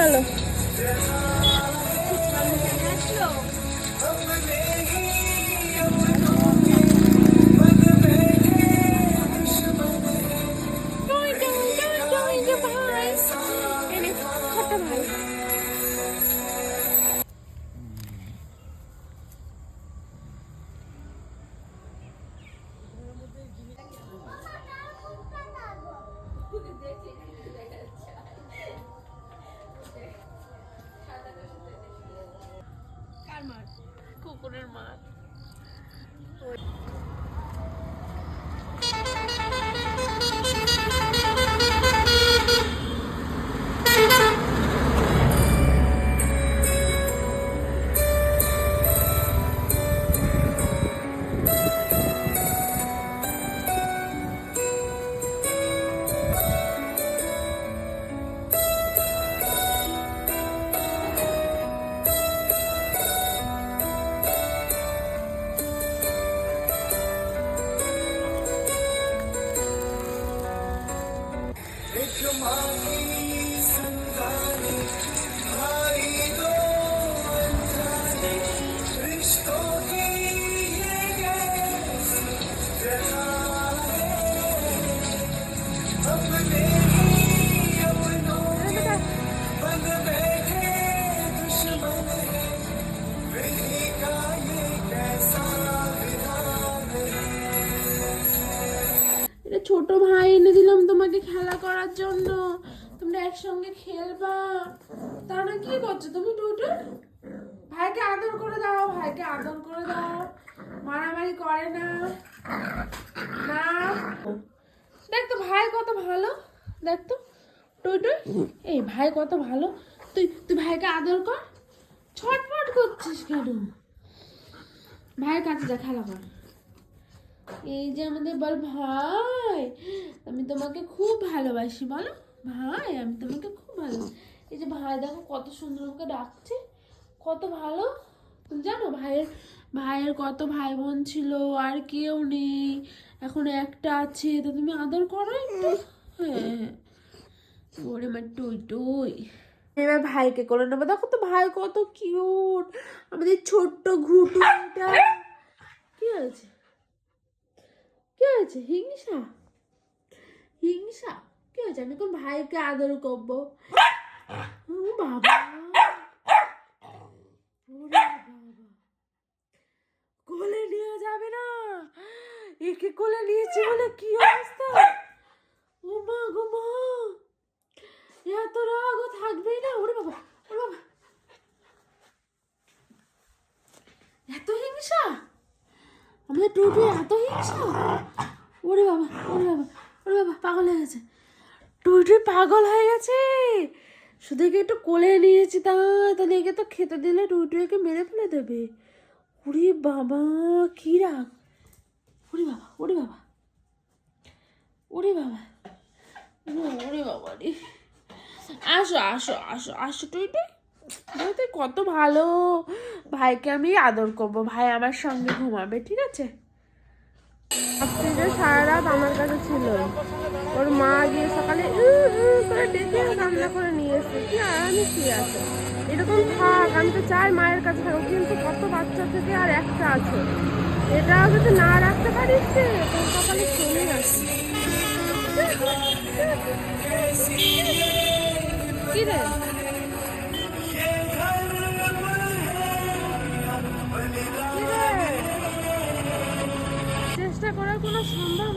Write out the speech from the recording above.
চলো। কার মার? কুকুরের মার। ছোট ভাই এনে দিলাম তোমাকে খেলা করার জন্য, তোমরা একসঙ্গে খেলবা। তা না কি করছো তুমি? টুটু ভাইকে আদর করে দাও, ভাইকে আদর করে দাও, মারামারি করে না। না দেখ তো ভাই কত ভালো, দেখ তো টুটু, এই ভাই কত ভালো। তুই তুই ভাইকে আদর কর। ছটফট করছিস কেন? ভাইয়ের কাছে যা, খেলা কর। এই যে আমাদের বল ভাই, আমি তোমাকে খুব ভালোবাসি। বলো ভাই, আমি তোমাকে খুব ভালো। এই যে ভাই দেখো কত সুন্দর আমাকে ডাকছে, কত ভালো। তুমি জানো ভাইয়ের ভাইয়ের কত ভাই বোন ছিল, আর কেউ নেই, এখন একটা আছে। তো তুমি আদর করো একটু। হ্যাঁ, ওরে মা টুই টুই। এবার ভাইকে কোলে নেবো। দেখো তো ভাই কত কিউট, আমাদের ছোট্ট ঘুটুটা। কি হয়েছে? কি হয়েছে? হিংসা? হিংসা কি হয়েছে? আমি কোন ভাইকে আদর করবো? ও বাবা, কোলে নিয়ে যাবে না? একে কোলে নিয়েছি বলে কি অবস্থা? ও মা গো মা, এত রাগও থাকবেই না। ওরে বাবা, ওরে বাবা, এত হিংসা আমাদের টুটু, এত হিংসা। ওরে বাবা, ওরে বাবা, ওরে বাবা, পাগল হয়ে গেছে টুটু, পাগল হয়ে গেছে। শুধু একে একটু কোলে নিয়েছি, তাহলে একে তো খেতে দিলে টুটু একে মেরে ফেলে দেবে। ওরে বাবা, কি রাগ। ওরে বাবা, ওরে বাবা, ওরে বাবা, ওরে বাবা রে। আসো আসো আসো আসো টুটু, তুই কত ভালো। ভাইকে আমি আদর করবো, ভাই আমার সঙ্গে ঘুমাবে, ঠিক আছে? সারা রাত আমার কাছে ছিল। ওর মা গিয়ে সকালে করে ডেকে রান্না করে নিয়ে এসে, কি আরামে কি আছে। এরকম থাক, আমি তো চাই মায়ের কাছে থাকো, কিন্তু কত বাচ্চা থেকে আর একটা আছে, এটাও যদি না রাখতে পারিস তোর সকালে চলে আসি। কি রে, চেষ্টা করার কোনো সম্ভব